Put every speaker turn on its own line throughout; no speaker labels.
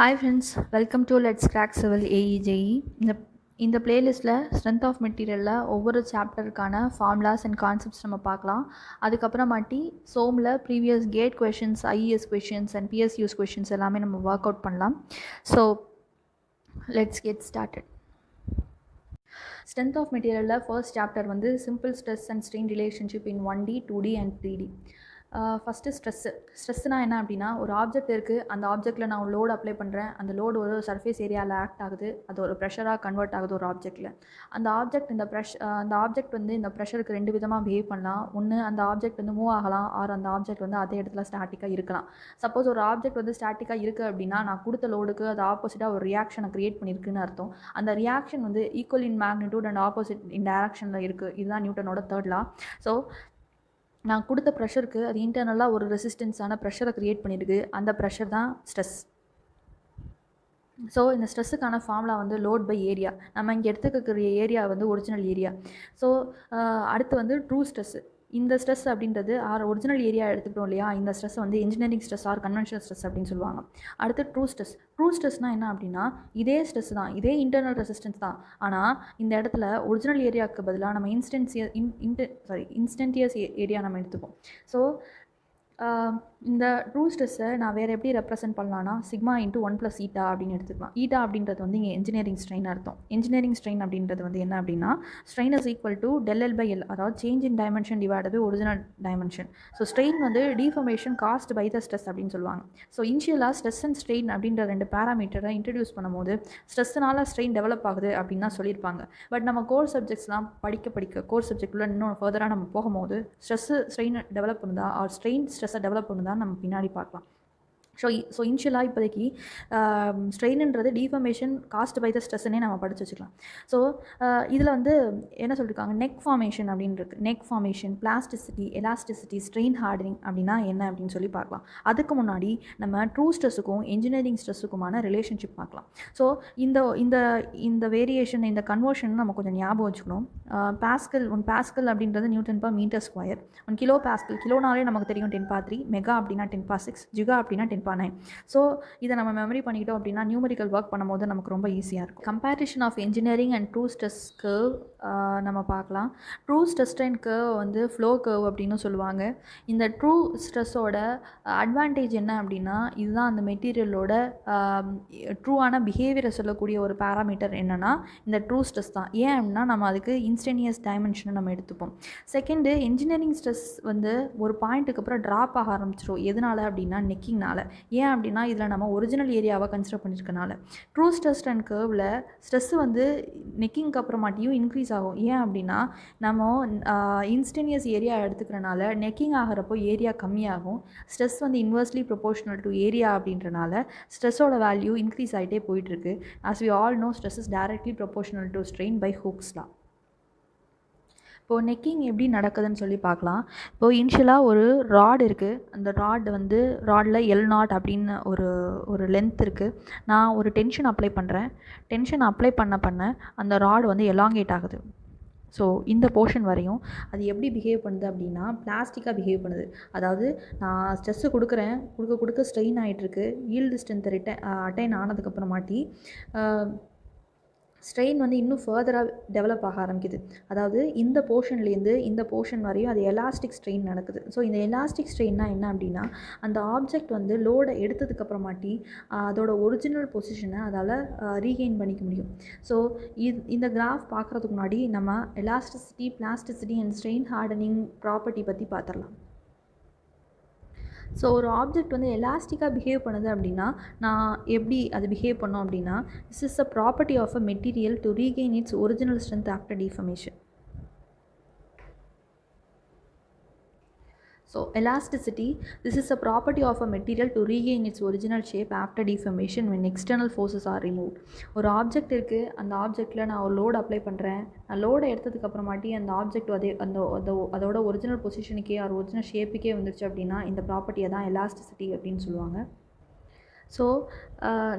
Hi friends, welcome to Let's Crack Civil AEJE. இந்த பிளேலிஸ்ட்டில் strength of மெட்டீரியலில் ஒவ்வொரு சாப்டருக்கான ஃபார்முலாஸ் அண்ட் கான்செப்ட்ஸ் நம்ம பார்க்கலாம். அதுக்கப்புறமாட்டி சோமில் previous GATE questions, IES questions and PSUs questions எல்லாமே நம்ம ஒர்க் அவுட் பண்ணலாம். So let's get started. Strength of மெட்டீரியலில் ஃபர்ஸ்ட் சாப்டர் வந்து simple stress and strain relationship in 1D 2D and 3D. First ஸ்ட்ரெஸ்ஸுனால் என்ன அப்படின்னா, ஒரு ஆப்ஜெக்ட் இருக்குது, அந்த ஆப்ஜெக்ட்டில் நான் லோடு அப்ளை பண்ணுறேன், அந்த லோடு ஒரு சர்ஃபேஸ் ஏரியாவில் ஆக்ட் ஆகுது, அது ஒரு ப்ரெஷராக கன்வெர்ட் ஆகுது ஒரு ஆப்ஜெக்ட்டில். அந்த ஆப்ஜெக்ட் வந்து இந்த ப்ரெஷருக்கு ரெண்டு விதமாக பிஹேவ் பண்ணலாம். ஒன்று, அந்த ஆப்ஜெக்ட் வந்து மூவ் ஆகலாம், ஆர் அந்த ஆப்ஜெக்ட் வந்து அதே இடத்துல ஸ்டாட்டிக்காக இருக்கலாம். சப்போஸ் ஒரு ஆப்ஜெக்ட் வந்து ஸ்டாட்டிக்காக இருக்குது அப்படின்னா, நான் கொடுத்த லோடுக்கு அது ஆப்போசிட்டாக ஒரு ரியாக்ஷனை க்ரியேட் பண்ணியிருக்குன்னு அர்த்தம். அந்த ரியாக்ஷன் வந்து equal in magnitude and opposite இன் டைரக்ஷனில் இருக்குது. இதுதான் நியூட்டனோட தேர்ட் லா. ஸோ நான் கொடுத்த ப்ரெஷருக்கு அது இன்டர்னலாக ஒரு ரெசிஸ்டன்ஸான ப்ரெஷரை க்ரியேட் பண்ணியிருக்கு. அந்த ப்ரெஷர் தான் ஸ்ட்ரெஸ். ஸோ இந்த ஸ்ட்ரெஸ்ஸுக்கான ஃபார்முலா வந்து லோட் பை ஏரியா. நம்ம இங்கே எடுத்துக்கக்கூடிய ஏரியா வந்து ஒரிஜினல் ஏரியா. ஸோ அடுத்து வந்து ட்ரூ ஸ்ட்ரெஸ்ஸு. இந்த ஸ்ட்ரெஸ் அப்படின்றது ஒரிஜினல் ஏரியா எடுத்துக்கிட்டோம் இல்லையா, இந்த ஸ்ட்ரெஸ் வந்து engineering stress R conventional stress அப்படின்னு சொல்லுவாங்க. அடுத்து ட்ரூ ஸ்ட்ரெஸ். ட்ரூ ஸ்ட்ரெஸ்னால் என்ன அப்படின்னா, இதே ஸ்ட்ரெஸ் தான், இதே இன்டர்னல் ரெசிஸ்டன்ஸ் தான். ஆனால் இந்த இடத்துல ஒரிஜினல் ஏரியாவுக்கு பதிலாக நம்ம இன்ஸ்டன்டியஸ் ஏரியா நம்ம எடுத்துப்போம். ஸோ இந்த ட்ரூ ஸ்ட்ரெஸ்ஸை நான் வேறு எப்படி ரெப்ரசென்ட் பண்ணலான்னா, சிக்மா இன்ட்டு 1 + ஈட்டா அப்படின்னு எடுத்துக்கலாம். ஈட்டா அப்படின்றது வந்து இங்கே இன்ஜினியரிங் ஸ்ட்ரெயின் அர்த்தம். இன்ஜினியரிங் ஸ்ட்ரெயின் அப்படின்றது வந்து என்ன அப்படின்னா, strain is equal to ΔL/L, அதாவது change in dimension divided by original dimension. So strain வந்து deformation caused by the stress அப்படின்னு சொல்லுவாங்க. ஸோ இனிஷியலாக ஸ்ட்ரெஸ் அண்ட் ஸ்ட்ரெயின் அப்படின்ற ரெண்டு பேராமீட்டரை இன்ட்ரடியூஸ் பண்ணும்போது ஸ்ட்ரெஸ்ஸுனால ஸ்ட்ரெயின் டெவலப் ஆகுது அப்படின்னு தான் சொல்லியிருப்பாங்க. பட் நம்ம கோர் சப்ஜெக்ட்ஸ்லாம் படிக்க கோர் சப்ஜெக்டில் இன்னும் ஃபர்தராக நம்ம போகும்போது ஸ்ட்ரெயின் டெவலப் பண்ணுதா ஆர் ஸ்ட்ரெஸ்ஸை டெவலப் பண்ணுதா நம்ம பின்னாடி பார்க்கலாம். ஸோ இனிஷியலாக இப்போதைக்கு ஸ்ட்ரெயின்ன்றது டிஃபார்மேஷன் காஸ்ட் பை த ஸ்ட்ரெஸ்ஸுன்னே நம்ம படித்து வச்சுக்கலாம். ஸோ இதில் வந்து என்ன சொல்லியிருக்காங்க, நெக் ஃபார்மேஷன் அப்படின்னு இருக்குது. Neck formation, plasticity, elasticity, strain hardening அப்படின்னா என்ன அப்படின்னு சொல்லி பார்க்கலாம். அதுக்கு முன்னாடி நம்ம ட்ரூ ஸ்ட்ரெஸ்ஸுக்கும் இன்ஜினியரிங் ஸ்ட்ரெஸ்ஸுக்குமான ரிலேஷன்ஷிப் பார்க்கலாம். ஸோ இந்த வேரியேஷன், இந்த கன்வர்ஷன் நம்ம கொஞ்சம் ஞாபகம் வச்சுக்கணும். பாஸ்கல் அப்படின்றது Nm/m². 1 கிலோ பாஸ்கல், கிலோனாலே நமக்கு தெரியும் 10^3, மெகா அப்படின்னா 10^6, ஜிகா அப்படின்னா 10^9. ஸோ இதை நம்ம மெமரி பண்ணிக்கிட்டோம் அப்படின்னா நியூமரிக்கல் ஒர்க் பண்ணும்போது நமக்கு ரொம்ப ஈஸியாக இருக்கும். Comparison of engineering and true stress curve நம்ம பார்க்கலாம். ட்ரூ ஸ்ட்ரெஸ் ஸ்ட்ரெயின் கர்வ் வந்து ஃப்ளோ கர்வ் அப்படின்னு சொல்லுவாங்க. இந்த ட்ரூ ஸ்ட்ரெஸ்ஸோட அட்வான்டேஜ் என்ன அப்படின்னா, இதுதான் அந்த மெட்டீரியலோட ட்ரூவான பிஹேவியரை சொல்லக்கூடிய ஒரு பேராமீட்டர் என்னென்னா இந்த ட்ரூ ஸ்ட்ரெஸ் தான். ஏன் அப்படின்னா நம்ம அதுக்கு இன்ஸ்டன்டியஸ் டைமென்ஷனை நம்ம எடுத்துப்போம். செகண்டு, இன்ஜினியரிங் ஸ்ட்ரெஸ் வந்து ஒரு பாயிண்ட்டுக்கு அப்புறம் ட்ராப் ஆக ஆரம்பிச்சிடும். எதனால் அப்படின்னா நெக்கிங்னால. ஏன் அப்படின்னா இதில் நம்ம ஒரிஜினல் ஏரியாவை கன்சிடர் பண்ணியிருக்கனால. ட்ரூ ஸ்ட்ரெஸ் அண்ட் கர்வில் ஸ்ட்ரெஸ் வந்து நெக்கிங்க்கு அப்புறமாட்டியும் இன்க்ரீஸ் ஆகும். ஏன் அப்படின்னா நம்ம இன்ஸ்டன்டியஸ் ஏரியா எடுத்துக்கிறனால நெக்கிங் ஆகிறப்போ ஏரியா கம்மியாகும். ஸ்ட்ரெஸ் வந்து இன்வெர்ஸ்லி ப்ரொபோர்ஷனல் டு ஏரியா அப்படின்றனால ஸ்ட்ரெஸ்ஸோட வேல்யூ இன்க்ரீஸ் ஆகிட்டே போயிட்டுருக்கு. As we all know, stress is directly proportional to strain by Hooke's law. இப்போது நெக்கிங் எப்படி நடக்குதுன்னு சொல்லி பார்க்கலாம். இப்போது இனிஷியலாக ஒரு ராட் இருக்குது. அந்த ராடில் L0 அப்படின்னு ஒரு லென்த் இருக்குது. நான் ஒரு டென்ஷன் அப்ளை பண்ணுறேன். டென்ஷன் அப்ளை பண்ண அந்த ராட் வந்து எலாங்கேட் ஆகுது. ஸோ இந்த போர்ஷன் வரையும் அது எப்படி பிஹேவ் பண்ணுது அப்படின்னா, பிளாஸ்டிக்காக பிஹேவ் பண்ணுது. அதாவது நான் ஸ்ட்ரெஸ்ஸு கொடுக்க ஸ்ட்ரெயின் ஆகிட்டுருக்கு. ஈல்டு ஸ்ட்ரென்த் அட்டைன் ஆனதுக்கப்புறமாட்டி ஸ்ட்ரெயின் வந்து இன்னும் ஃபர்தராக டெவலப் ஆக ஆரம்பிக்குது. அதாவது இந்த போர்ஷன்லேருந்து இந்த போர்ஷன் வரையும் அது எலாஸ்டிக் ஸ்ட்ரெயின் நடக்குது. ஸோ இந்த எலாஸ்டிக் ஸ்ட்ரெயின்னா என்ன அப்படின்னா, அந்த ஆப்ஜெக்ட் வந்து லோடை எடுத்ததுக்கப்புறமாட்டி அதோட ஒரிஜினல் பொசிஷனை அதால் ரீகெயின் பண்ணிக்க முடியும். ஸோ இந்த கிராஃப் பார்க்குறதுக்கு முன்னாடி நம்ம elasticity, plasticity and strain hardening property பற்றி பார்த்துடலாம். ஸோ ஒரு ஆப்ஜெக்ட் வந்து எலாஸ்டிக்காக பிஹேவ் பண்ணுது அப்படின்னா நான் எப்படி அது பிஹேவ் பண்ணோம் அப்படின்னா, this is a property of a material to regain its original strength after deformation. So elasticity, this is a property of a material to regain its original shape after deformation when external forces are removed. ஒரு object இருக்குது, அந்த ஆப்ஜெக்டில் நான் ஒரு load apply பண்ணுறேன். நான் லோடை எடுத்ததுக்கப்புறமாட்டி அந்த object அதோட ஒரிஜினல் பொசிஷனுக்கே ஒரிஜினல் ஷேப்புக்கே வந்துருச்சு அப்படின்னா இந்த ப்ராப்பர்ட்டியை தான் எலாஸ்டிசிட்டி அப்படின்னு சொல்லுவாங்க. ஸோ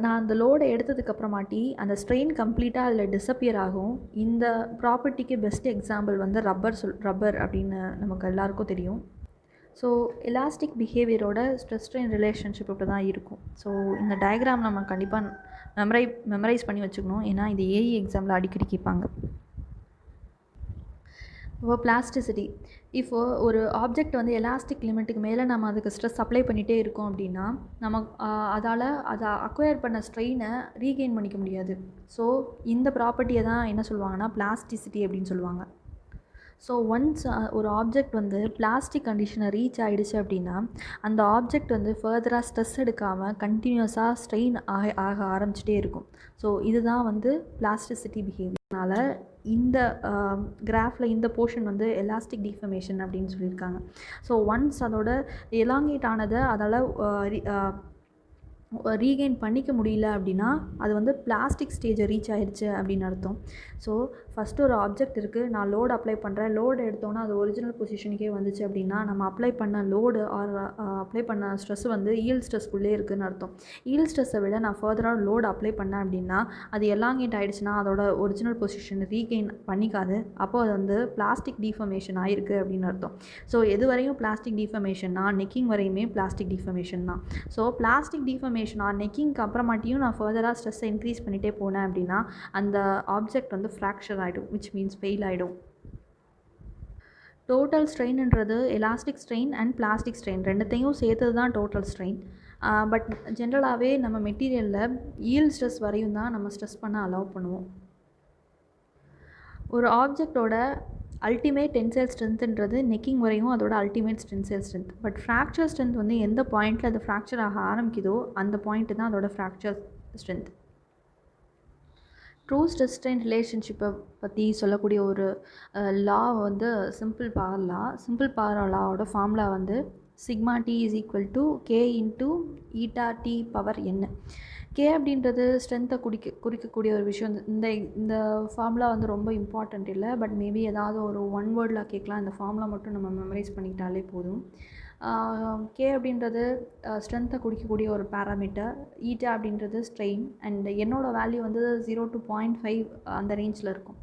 நான் அந்த லோடை எடுத்ததுக்கப்புறமாட்டி அந்த ஸ்ட்ரெயின் கம்ப்ளீட்டாக அதில் டிஸப்பியர் ஆகும். இந்த ப்ராப்பர்ட்டிக்கு பெஸ்ட் எக்ஸாம்பிள் வந்து ரப்பர் அப்படின்னு நமக்கு எல்லாருக்கும் தெரியும். ஸோ எலாஸ்டிக் பிஹேவியரோட ஸ்ட்ரெஸ் ஸ்ட்ரெயின் ரிலேஷன்ஷிப் இப்படி தான் இருக்கும். ஸோ இந்த டயக்ராம் நம்ம கண்டிப்பாக மெமரைஸ் பண்ணி வச்சுக்கணும். ஏன்னா இது ஏஇ எக்ஸாமில் அடிக்கடி கேட்பாங்க. இப்போ பிளாஸ்டிசிட்டி, இப்போ ஒரு ஆப்ஜெக்ட் வந்து எலாஸ்டிக் லிமிட்டுக்கு மேலே நம்ம அதுக்கு ஸ்ட்ரெஸ் அப்ளை பண்ணிகிட்டே இருக்கோம் அப்படின்னா நம்ம அதால் அதை அக்வயர் பண்ண ஸ்ட்ரெயினை ரீகெயின் பண்ணிக்க முடியாது. ஸோ இந்த ப்ராப்பர்ட்டியை தான் என்ன சொல்லுவாங்கன்னா பிளாஸ்டிசிட்டி அப்படின்னு சொல்லுவாங்க. ஸோ ஒன்ஸ் ஒரு ஆப்ஜெக்ட் வந்து பிளாஸ்டிக் கண்டிஷனை ரீச் ஆகிடுச்சு அப்படின்னா அந்த ஆப்ஜெக்ட் வந்து ஃபர்தராக ஸ்ட்ரெஸ் எடுக்காமல் கண்டினியூஸாக ஸ்ட்ரெயின் ஆக ஆரம்பிச்சிட்டே இருக்கும். ஸோ இதுதான் வந்து பிளாஸ்டிசிட்டி பிஹேவியர்னால இந்த கிராஃபில் இந்த போர்ஷன் வந்து எலாஸ்டிக் டிஃபர்மேஷன் அப்படின்னு சொல்லியிருக்காங்க. ஸோ ஒன்ஸ் அதோட எலாங்கேட் ஆனதை அதால் ரீகெயின் பண்ணிக்க முடியல அப்படின்னா அது வந்து பிளாஸ்டிக் ஸ்டேஜை ரீச் ஆகிடுச்சு அப்படின்னு அர்த்தம். ஸோ ஃபஸ்ட்டு ஒரு ஆப்ஜெக்ட் இருக்குது, நான் லோடு அப்ளை பண்ணுறேன், லோடு எடுத்தோன்னா அது ஒரிஜினல் பொசிஷனுக்கே வந்துச்சு அப்படின்னா நம்ம அப்ளை பண்ண லோடு ஆர் அப்ளை பண்ண ஸ்ட்ரெஸ் வந்து ஈல்ட் ஸ்ட்ரெஸ்க்குள்ளே இருக்குதுன்னு அர்த்தம். ஈல்ட் ஸ்ட்ரெஸ்ஸை விட நான் ஃபர்தராக லோடு அப்ளை பண்ணேன் அப்படின்னா அது எலாங்கேட் ஆகிடுச்சுன்னா அதோட ஒரிஜினல் பொசிஷன் ரீகெயின் பண்ணிக்காது. அப்போ அது வந்து பிளாஸ்டிக் டிஃபர்மேஷன் ஆகிருக்கு அப்படின்னு அர்த்தம். ஸோ எது வரையும் பிளாஸ்டிக் டிஃபர்மேஷன்னா நெக்கிங் வரையுமே பிளாஸ்டிக் டிஃபர்மேஷன் தான். ஸோ பிளாஸ்டிக் டிஃபர்மேஷன் நெக்கிங்க்கு அப்புறமாட்டியும் நான் ஃபர்தராக ஸ்ட்ரெஸ்ஸை இன்க்ரீஸ் பண்ணிகிட்டே போனேன் அப்படின்னா அந்த ஆப்ஜெக்ட் வந்து ஃப்ராக்சர் ஆகிடும், விச் மீன்ஸ் ஃபெயில் ஆகிடும். டோட்டல் ஸ்ட்ரெயின்ன்றது elastic strain and plastic strain ரெண்டுத்தையும் சேர்த்தது தான் டோட்டல் ஸ்ட்ரெயின். பட் ஜென்ரலாகவே நம்ம மெட்டீரியலில் ஈல்ட் ஸ்ட்ரெஸ் வரையும் தான் நம்ம ஸ்ட்ரெஸ் பண்ண அலோவ் பண்ணுவோம். ஒரு ஆப்ஜெக்டோட அல்டிமேட் டென்சைல் ஸ்ட்ரென்த்ன்றது நெக்கிங் வரையும் அதோட ultimate tensile strength. But fracture strength வந்து எந்த பாயிண்ட்டில் அது ஃப்ராக்சர் ஆக ஆரம்பிக்குதோ அந்த பாயிண்ட்டு தான் அதோட fracture strength. True stress strain ரிலேஷன்ஷிப்பை பற்றி சொல்லக்கூடிய ஒரு லா வந்து சிம்பிள் பவர் லாவோட ஃபார்முலா வந்து sigma t is equal to k into eta t power என்ன. கே அப்படின்றது ஸ்ட்ரென்த்தை குறிக்கக்கூடிய ஒரு விஷயம். இந்த ஃபார்முலா வந்து ரொம்ப இம்பார்ட்டண்ட் இல்லை, பட் மேபி ஏதாவது ஒரு ஒன் வேர்டில் கேட்கலாம். இந்த ஃபார்முலா மட்டும் நம்ம மெமரைஸ் பண்ணிக்கிட்டாலே போதும். கே அப்படின்றது ஸ்ட்ரென்த்தை குறிக்கக்கூடிய ஒரு பேராமீட்டர், ஈட்டா அப்படின்றது ஸ்ட்ரெயின், அண்ட் என்னோடய வேல்யூ வந்து 0 to 0.5 அந்த ரேஞ்சில் இருக்கும்.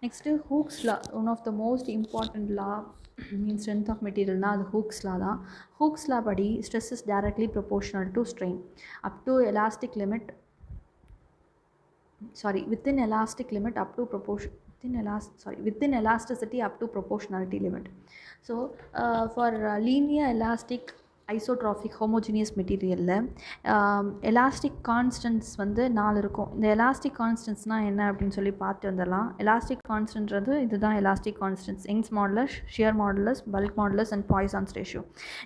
Next Hooke's law, one of the most important law in strength of மெட்டீரியல்னால் அது ஹூக்ஸ் லா தான். ஹூக்ஸ் லா படி stress is directly proportional to strain up to elastic limit within elastic limit up to within elasticity up to proportionality limit. So for linear elastic isotropic homogeneous மெட்டீரியலில் elastic constants வந்து 4 இருக்கும். இந்த elastic கான்ஸ்டன்ட்ஸ்னால் என்ன அப்படின்னு சொல்லி பார்த்து வந்துடலாம். எலாஸ்டிக் கான்ஸ்டன்ட்றது இதுதான் elastic constants: Young's modulus, shear modulus, bulk modulus and Poisson's ratio.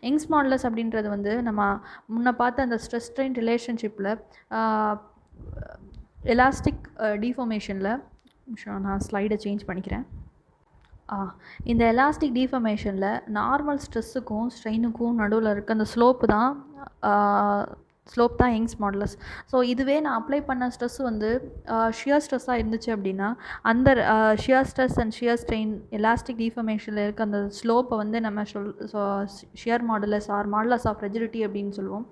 Young's modulus அப்படின்றது வந்து நம்ம முன்ன பார்த்த அந்த ஸ்ட்ரெஸ் ஸ்ட்ரெயின் ரிலேஷன்ஷிப்பில் எலாஸ்டிக் டிஃபார்மேஷனில் நான் ஸ்லைடை சேஞ்ச் பண்ணிக்கிறேன். இந்த எலாஸ்டிக் டிஃபார்மேஷனில் நார்மல் ஸ்ட்ரெஸ்ஸுக்கும் ஸ்ட்ரெயினுக்கும் நடுவில் இருக்க அந்த ஸ்லோப் தான் யங்ஸ் மாடுலஸ். ஸோ இதுவே நான் அப்ளை பண்ண ஸ்ட்ரெஸ் வந்து ஷியர் ஸ்ட்ரெஸ்ஸாக இருந்துச்சு அப்படின்னா அந்த shear stress and shear strain elastic டிஃபார்மேஷனில் இருக்க அந்த ஸ்லோப்பை வந்து நம்ம shear modulus or modulus of rigidity அப்படின்னு சொல்லுவோம்.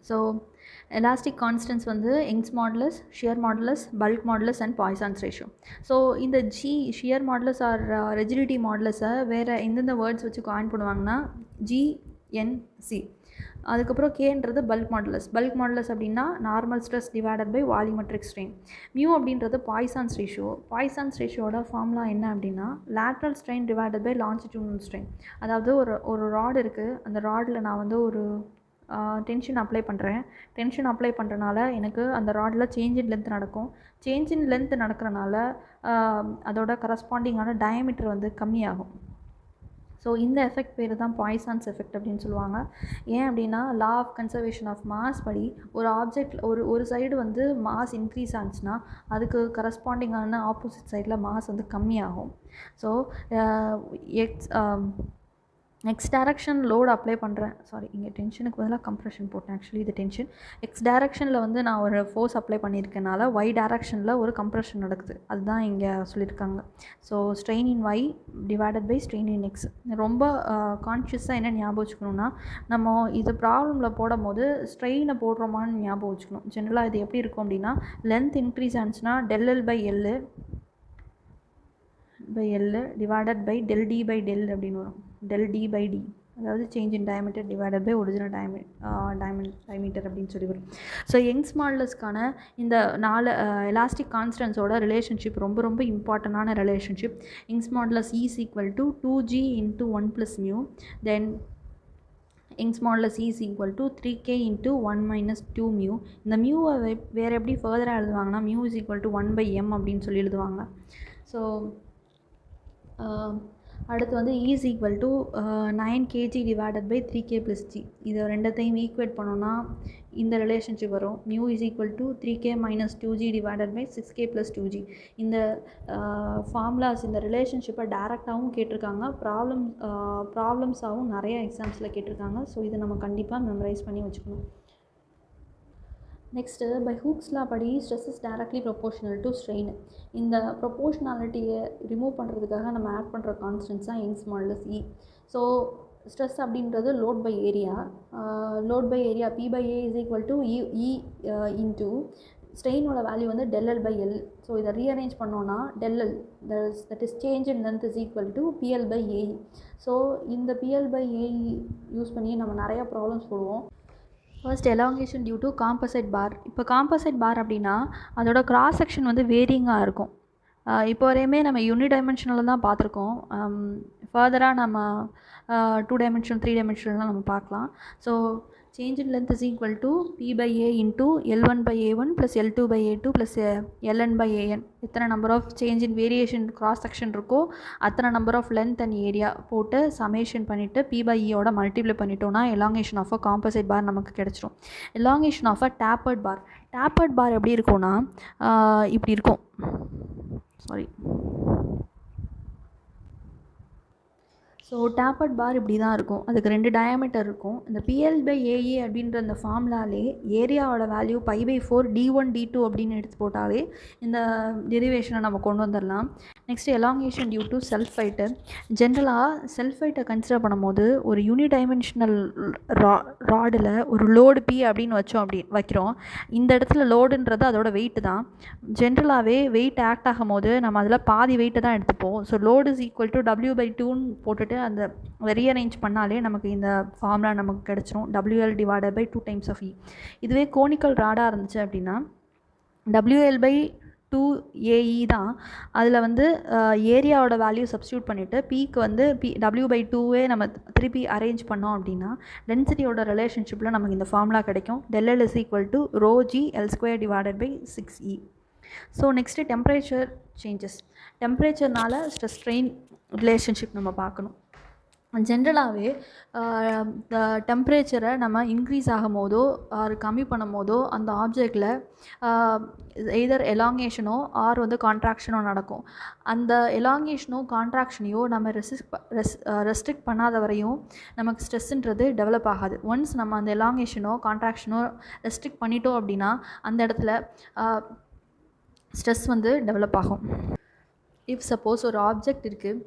ஸோ எலாஸ்டிக் கான்ஸ்டன்ட்ஸ் வந்து Young's modulus, shear modulus, bulk modulus and Poisson's ratio. So இந்த ஷியர் மாடுலஸ் ஆர் ரெஜிடிட்டி மாடுலஸை வேறு எந்தெந்த வேர்ட்ஸ் வச்சு காயின் பண்ணுவாங்கன்னா ஜிஎன்சி. அதுக்கப்புறம் கேன்றது பல்க் மாடுலஸ் அப்படின்னா normal stress divided by volumetric strain. Mu அப்படின்றது பாய்சான்ஸ் ரேஷியோட ஃபார்முலா என்ன அப்படின்னா lateral strain divided by longitudinal strain. அதாவது ஒரு ராடு இருக்குது, அந்த ராடில் நான் வந்து ஒரு டென்ஷன் அப்ளை பண்ணுறனால எனக்கு அந்த ராடில் சேஞ்ச் இன் லென்த் நடக்கும். சேஞ்ச் இன் லென்த் நடக்கிறனால அதோட கரஸ்பாண்டிங்கான டயமீட்டர் வந்து கம்மியாகும். ஸோ இந்த எஃபெக்ட் பேர் தான் பாய்சான்ஸ் எஃபெக்ட் அப்படின்னு சொல்லுவாங்க. ஏன் அப்படின்னா law of conservation of mass படி ஒரு ஆப்ஜெக்ட் ஒரு சைடு வந்து மாஸ் இன்க்ரீஸ் ஆச்சுன்னா அதுக்கு கரஸ்பாண்டிங்கான ஆப்போசிட் சைடில் மாஸ் வந்து கம்மியாகும். So X direction load apply பண்ணுறேன், இங்கே டென்ஷனுக்கு பதிலாக கம்ப்ரெஷன் போட்டேன். ஆக்சுவலி இது டென்ஷன். எக்ஸ் டைரக்ஷனில் வந்து நான் ஒரு ஃபோர்ஸ் அப்ளை பண்ணியிருக்கனால ஒய் டைரக்ஷனில் ஒரு கம்ப்ரெஷன் நடக்குது, அதுதான் இங்கே சொல்லியிருக்காங்க. So strain in y divided by strain in x. ரொம்ப கான்ஷியஸாக என்ன ஞாபகம் வச்சுக்கணுன்னா நம்ம இது ப்ராப்ளமில் போடும் போது ஸ்ட்ரெயினை போடுறோமான்னு ஞாபகம் வச்சுக்கணும். ஜென்ரலாக இது எப்படி இருக்கும் அப்படின்னா லென்த் இன்க்ரீஸ் ஆனிச்சுன்னா del L by L divided by del D by del அப்படின்னு வரும். del d by d, அதாவது change in diameter divided by original diameter அப்படின்னு சொல்லி வரும். ஸோ யங்ஸ் மாடுலஸ்க்கான இந்த 4 எலாஸ்டிக் கான்ஸ்டன்ஸோட ரிலேஷன்ஷிப் ரொம்ப ரொம்ப இம்பார்ட்டண்டான relationship. Young's modulus is equal to 2g into 1 + μ, then Young's modulus is equal to 3k into 1 - 2 μ. இந்த மியூவை வேறு எப்படி ஃபர்தராக எழுதுவாங்கன்னா mu is equal to 1/m அப்படின்னு சொல்லி எழுதுவாங்க. ஸோ அடுத்து வந்து is equal to 9 kg divided by 3k + g. இதை ரெண்டத்தையும் ஈக்குவேட் பண்ணோன்னா இந்த ரிலேஷன்ஷிப் வரும். Mu is equal to 3k - 2g divided by 6k + 2g. இந்த ஃபார்முலாஸ் இந்த ரிலேஷன்ஷிப்பை டேரெக்டாகவும் கேட்டிருக்காங்க, ப்ராப்ளம்ஸாகவும் நிறைய எக்ஸாம்ஸில் கேட்டிருக்காங்க. ஸோ இதை நம்ம கண்டிப்பாக மெமரைஸ் பண்ணி வச்சுக்கணும். நெக்ஸ்ட்டு பை ஹூக்ஸ் லா படி stress is directly proportional to strain. இந்த ப்ரொபோஷ்னாலிட்டியை ரிமூவ் பண்ணுறதுக்காக நம்ம ஆட் பண்ணுற கான்ஸ்டன்ஸ் தான் Young's modulus E. So stress அப்படின்றது load by area. P/A is equal to E into ஸ்ட்ரெயினோட வேல்யூ வந்து del(L)/L. ஸோ இதை ரீஅரேஞ்ச் பண்ணோன்னா del(L) that is change in length is equal to PL/AE. So இந்த PL/AE use பண்ணி நம்ம நிறையா problems போடுவோம். First elongation due to composite bar. இப்போ காம்பசைட் பார் அப்படின்னா அதோட கிராஸ் செக்ஷன் வந்து வேரிங்காக இருக்கும். இப்போ வரையுமே நம்ம யூனிடைமென்ஷனலில் தான் பார்த்துருக்கோம். ஃபர்தராக நம்ம 2 dimension 3 dimensionலாம் நம்ம பார்க்கலாம். So change in length is equal to P/A into L1/A1 + L2/A2 + Ln/An. எத்தனை number of change in variation cross section இருக்கோ அத்தனை number of length and area போட்டு சமேஷன் பண்ணிவிட்டு P/Eயோட மல்டிப்ளை பண்ணிட்டோன்னா elongation of a composite bar நமக்கு கிடச்சிரும். Elongation of அ டேப்பர்ட் பார் எப்படி இருக்கும்னா இப்படி இருக்கும். ஸோ டேப்பர்ட் பார் இப்படி தான் இருக்கும். அதுக்கு 2 டயாமீட்டர் இருக்கும். இந்த PL/AE அப்படின்ற அந்த ஃபார்முலாலே ஏரியாவோட வேல்யூ π/4 d1 d2 அப்படின்னு எடுத்து போட்டாலே இந்த டெரிவேஷனை நம்ம கொண்டு வந்துடலாம். Next elongation due to self weight. ஜென்ரலாக செல்ஃபைட்டை கன்சிடர் பண்ணும்போது ஒரு யூனிடைமென்ஷனல் ராடில் ஒரு லோடு P அப்படின்னு வைக்கிறோம். இந்த இடத்துல லோடுன்றது அதோட வெயிட்டு தான். ஜென்ரலாகவே வெயிட் ஆக்ட் ஆகும் போது நம்ம அதில் பாதி வெயிட்டை தான் எடுத்துப்போம். So load is equal to W/2ன்னு போட்டுட்டு அந்த ரீஅரேஞ்ச் பண்ணாலே நமக்கு இந்த ஃபார்முலா நமக்கு கிடச்சிரும். WL divided by 2 times of E. இதுவே கோனிக்கல் ராடாக இருந்துச்சு அப்படின்னா WL/2AE தான். அதில் வந்து ஏரியாவோட வேல்யூ சப்ஸ்டியூட் பண்ணிவிட்டு Pக்கு வந்து W/2வே நம்ம திருப்பி அரேஞ்ச் பண்ணோம் அப்படின்னா டென்சிட்டியோட ரிலேஷன்ஷிப்பில் நமக்கு இந்த ஃபார்முலா கிடைக்கும். del(L) is equal to ρg L² divided by 6E. So next temperature changes. டெம்பரேச்சர்னால ஸ்ட்ரெஸ் ஸ்ட்ரெயின் ரிலேஷன்ஷிப் நம்ம பார்க்கணும். ஜென்ரலாகவே டெம்பரேச்சரை நம்ம இன்க்ரீஸ் ஆகும் போதோ ஆர் கம்மி பண்ணும் போதோ அந்த ஆப்ஜெக்டில் எய்தர் எலாங்கேஷனோ ஆர் வந்து கான்ட்ராக்ஷனோ நடக்கும். அந்த எலாங்கேஷனோ கான்ட்ராக்ஷனையோ நம்ம ரெஸ்ட்ரிக்ட் பண்ணாத வரையும் நமக்கு ஸ்ட்ரெஸ்ஸுன்றது டெவலப் ஆகாது. ஒன்ஸ் நம்ம அந்த எலாங்கேஷனோ கான்ட்ராக்ஷனோ ரெஸ்ட்ரிக்ட் பண்ணிட்டோம் அப்படின்னா அந்த இடத்துல ஸ்ட்ரெஸ் வந்து டெவலப் ஆகும். இஃப் சப்போஸ் ஒரு ஆப்ஜெக்ட் இருக்குது,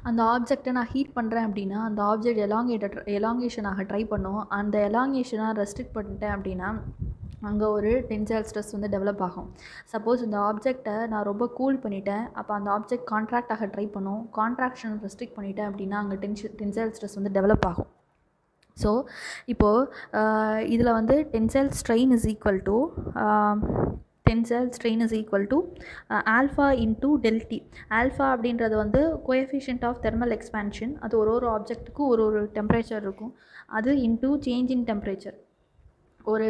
அந்த ஆப்ஜெக்டை நான் ஹீட் பண்ணுறேன் அப்படின்னா அந்த ஆப்ஜெக்ட் எலாங்கேஷனாக ட்ரை பண்ணும். அந்த எலாங்கேஷனாக ரெஸ்ட்ரிக்ட் பண்ணிட்டேன் அப்படின்னா அங்கே ஒரு டென்சைல் ஸ்ட்ரெஸ் வந்து டெவலப் ஆகும். சப்போஸ் இந்த ஆப்ஜெக்டை நான் ரொம்ப கூல் பண்ணிட்டேன், அப்போ அந்த ஆப்ஜெக்ட் கான்ட்ராக்ட் ஆக ட்ரை பண்ணும். கான்ட்ராக்ஷன் ரெஸ்ட்ரிக்ட் பண்ணிட்டேன் அப்படின்னா அங்கே டென்சைல் ஸ்ட்ரெஸ் வந்து டெவலப் ஆகும். ஸோ இப்போது இதில் வந்து tensile strain is equal to alpha into del(T). Alpha அப்படின்றது வந்து கோஎஃபிஷியன்ட் ஆஃப் தெர்மல் எக்ஸ்பேன்ஷன். அது ஒரு ஆப்ஜெக்ட்டுக்கும் ஒரு டெம்பரேச்சர் இருக்கும். அது இன்ட்டு சேஞ்ச் இன் டெம்பரேச்சர். ஒரு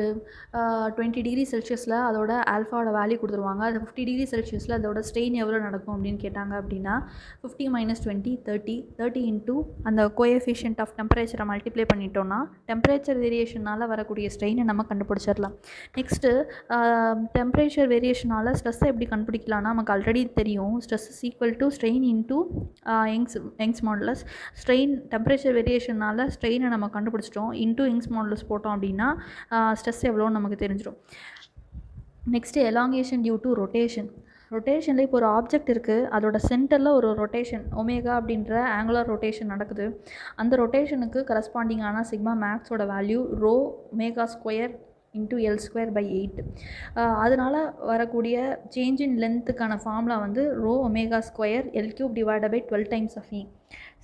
20 டிகிரி செல்சியஸில் அதோட ஆல்ஃபாவோட வேல்யூ கொடுத்துருவாங்க. அது 50 டிகிரி செல்சியஸில் அதோட ஸ்ட்ரெயின் எவ்வளோ நடக்கும் அப்படின்னு கேட்டாங்க அப்படின்னா 50 - 20 30 இன்ட்டு அந்த கோஎஃபிஷியன்ட் ஆஃப் டெம்பரேச்சரை மல்டிப்ளை பண்ணிட்டோன்னா டெம்பரேச்சர் வேரியேஷனால் வரக்கூடிய ஸ்ட்ரெயினை நம்ம கண்டுபிடிச்சிடலாம். நெக்ஸ்ட்டு டெம்பரேச்சர் வேரியேஷனால் ஸ்ட்ரெஸ்ஸை எப்படி கண்டுபிடிக்கலாம்னா நமக்கு ஆல்ரெடி தெரியும். Stress is equal to strain into Young's modulus. Temperature வேரியேஷனால் ஸ்ட்ரெயினை நம்ம கண்டுபிடிச்சிட்டோம். இன்ட்டு யங்ஸ் மாடுலஸ் போட்டோம் அப்படின்னா ஸ்ட்ரெஸ் எவ்வளோன்னு நமக்கு தெரிஞ்சிடும். நெக்ஸ்ட்டு எலாங்கேஷன் டியூ டு ரொட்டேஷனில் இப்போ ஒரு ஆப்ஜெக்ட் இருக்குது, அதோட சென்டரில் ஒரு ரொட்டேஷன் ஒமேகா அப்படின்ற ஆங்குலர் ரொட்டேஷன் நடக்குது. அந்த ரொட்டேஷனுக்கு கரஸ்பாண்டிங்கான சிக்மா மேக்ஸோட வேல்யூ ρω² இன்ட்டு L²/8. அதனால் வரக்கூடிய சேஞ்ச் இன் லென்த்துக்கான ஃபார்முலா வந்து ρω² L³ divided by 12 times of E.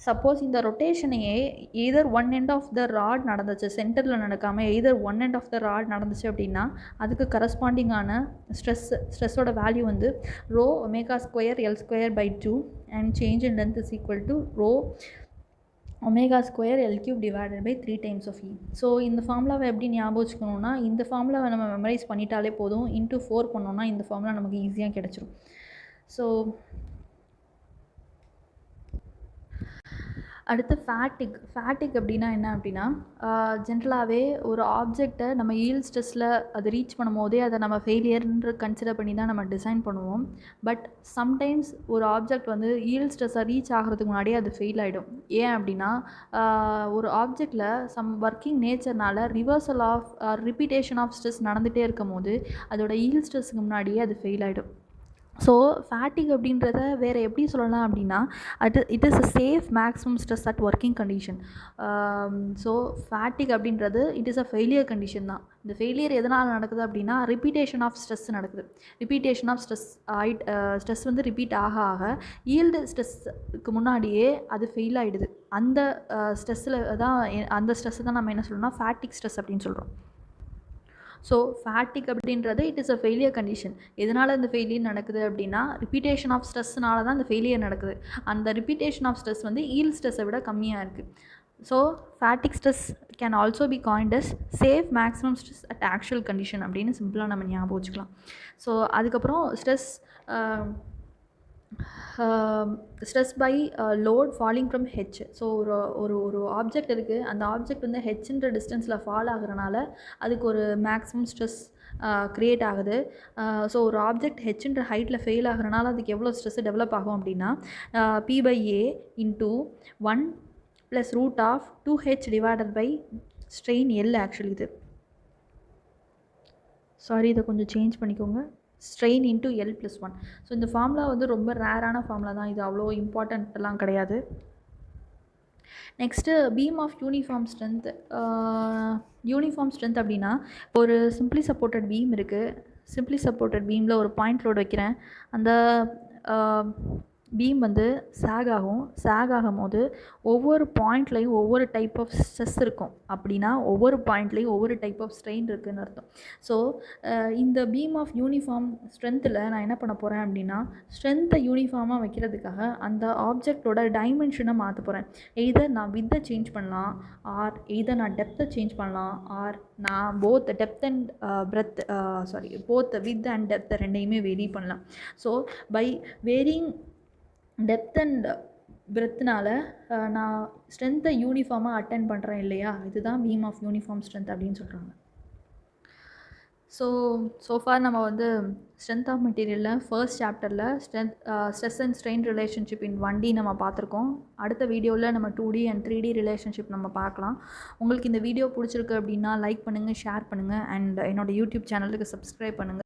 Suppose இந்த ரொட்டேஷனையே either one end of the rod நடந்துச்சு, சென்டரில் நடக்காமல் either one end of the rod நடந்துச்சு அப்படின்னா அதுக்கு கரஸ்பாண்டிங்கான ஸ்ட்ரெஸ்ஸோட வேல்யூ வந்து rho omega square L square by 2 and change in length is equal to rho omega square L cube divided by 3 times of E. So இந்த ஃபார்முலாவை எப்படி ஞாபகம் வச்சுக்கணுன்னா, இந்த ஃபார்முலாவை நம்ம மெமரைஸ் பண்ணிட்டாலே போதும். இன்ட்டு 4 பண்ணோன்னா இந்த ஃபார்முலா நமக்கு ஈஸியாக கிடச்சிரும். ஸோ அடுத்து ஃபேட்டிக் அப்படின்னா என்ன அப்படின்னா, ஜென்ரலாகவே ஒரு ஆப்ஜெக்டை நம்ம ஈல்ட் ஸ்ட்ரெஸ்ஸில் அதை ரீச் பண்ணும் போதே அதை நம்ம ஃபெயிலியர்ன்ற கன்சிடர் பண்ணி தான் நம்ம டிசைன் பண்ணுவோம். பட் சம்டைம்ஸ் ஒரு ஆப்ஜெக்ட் வந்து ஈல்ட் ஸ்ட்ரெஸ்ஸை ரீச் ஆகிறதுக்கு முன்னாடியே அது ஃபெயில் ஆகிடும். ஏன் அப்படின்னா ஒரு ஆப்ஜெக்டில் சம் ஒர்க்கிங் நேச்சர்னால reversal of repetition of stress நடந்துகிட்டே இருக்கும் போது அதோட ஈல்ட் ஸ்ட்ரெஸ்ஸுக்கு முன்னாடியே அது ஃபெயில் ஆகிடும். ஸோ ஃபேட்டிக் அப்படின்றத வேறு எப்படி சொல்லலாம் அப்படின்னா, it is a safe maximum stress at working condition. So fatigue அப்படின்றது it is a failure condition தான். இந்த ஃபெயிலியர் எதனால் நடக்குது அப்படின்னா ரிப்பீட்டேஷன் ஆஃப் ஸ்ட்ரெஸ் நடக்குது. ரிப்பீட்டேஷன் ஆஃப் ஸ்ட்ரெஸ் வந்து ரிப்பீட் ஆக ஆக ஈல்டு ஸ்ட்ரெஸ்க்கு முன்னாடியே அது ஃபெயில் ஆகிடுது. அந்த ஸ்ட்ரெஸ்ஸில் தான் அந்த ஸ்ட்ரெஸ்ஸை தான் நம்ம என்ன சொல்லணும்னா ஃபேட்டிக் ஸ்ட்ரெஸ் அப்படின்னு சொல்கிறோம். ஸோ ஃபேட்டிக் அப்படின்றது it is a failure condition. எதனால் இந்த ஃபெயிலியர் நடக்குது அப்படின்னா ரிப்பீட்டேஷன் ஆஃப் ஸ்ட்ரெஸ்னால தான் இந்த ஃபெயிலியர் நடக்குது. அந்த ரிப்பீட்டேஷன் ஆஃப் ஸ்ட்ரெஸ் வந்து ஈல்ட் ஸ்ட்ரெஸ்ஸை விட கம்மியாக இருக்குது. So fatigue stress can also be coined as safe maximum stress at actual condition அப்படின்னு சிம்பிளாக நம்ம ஞாபகம் வச்சுக்கலாம். ஸோ அதுக்கப்புறம் stress by load falling from h. So ஒரு ஆப்ஜெக்ட் இருக்குது, அந்த ஆப்ஜெக்ட் வந்து ஹெச்ன்ற டிஸ்டன்ஸில் ஃபால் ஆகுறனால அதுக்கு ஒரு மேக்ஸிமம் ஸ்ட்ரெஸ் க்ரியேட் ஆகுது. ஸோ ஒரு ஆப்ஜெக்ட் ஹெச்ன்ற ஹைட்டில் ஃபெயில் ஆகுறனால அதுக்கு எவ்வளோ ஸ்ட்ரெஸ் டெவலப் ஆகும் அப்படின்னா P/A into 1 + √2h divided by strain L. Actually இது இதை கொஞ்சம் சேஞ்ச் பண்ணிக்கோங்க. Strain into L + 1. ஸோ இந்த ஃபார்முலா வந்து ரொம்ப ரேரான ஃபார்முலா தான், இது அவ்வளோ இம்பார்ட்டண்ட்லாம் கிடையாது. Next beam of uniform strength. Uniform strength அப்படின்னா ஒரு சிம்பிளி சப்போர்ட்டட் பீம் இருக்குது. சிம்பிளி சப்போர்ட்டட் பீமில் ஒரு பாயிண்ட் லோடு வைக்கிறேன். அந்த பீம் வந்து சாக் ஆகும் போது ஒவ்வொரு பாயிண்ட்லேயும் ஒவ்வொரு டைப் ஆஃப் ஸ்ட்ரெஸ் இருக்கும். அப்படின்னா ஒவ்வொரு பாயிண்ட்லேயும் ஒவ்வொரு டைப் ஆஃப் ஸ்ட்ரெயின் இருக்குதுன்னு அர்த்தம். ஸோ இந்த பீம் ஆஃப் யூனிஃபார்ம் ஸ்ட்ரென்த்தில் நான் என்ன பண்ண போகிறேன் அப்படின்னா ஸ்ட்ரென்த்தை யூனிஃபார்மாக வைக்கிறதுக்காக அந்த ஆப்ஜெக்டோட டைமென்ஷனை மாற்ற போகிறேன். எய்தர் நான் வித்தை சேஞ்ச் பண்ணலாம், ஆர் எய்தர் நான் டெப்த்தை சேஞ்ச் பண்ணலாம், ஆர் நான் both depth and both width and டெப்த்தை ரெண்டையுமே வேரி பண்ணலாம். So by varying depth and பிரெத்னால் நான் ஸ்ட்ரென்த்தை யூனிஃபார்மாக அட்டன் பண்ணுறேன் இல்லையா, இதுதான் பீம் ஆஃப் யூனிஃபார்ம் ஸ்ட்ரென்த் அப்படின்னு சொல்கிறாங்க. ஸோஃபார் நம்ம வந்து ஸ்ட்ரென்த் ஆஃப் மெட்டீரியலில் ஃபர்ஸ்ட் சாப்டரில் stress and strain relationship in 1D நம்ம பார்த்துருக்கோம். அடுத்த வீடியோவில் நம்ம 2D அண்ட் 3D ரிலேஷன்ஷிப் நம்ம பார்க்கலாம். உங்களுக்கு இந்த வீடியோ பிடிச்சிருக்கு அப்படின்னா லைக் பண்ணுங்கள், ஷேர் பண்ணுங்கள், அண்ட் என்னோடய யூடியூப் சேனலுக்கு சப்ஸ்கிரைப் பண்ணுங்கள்.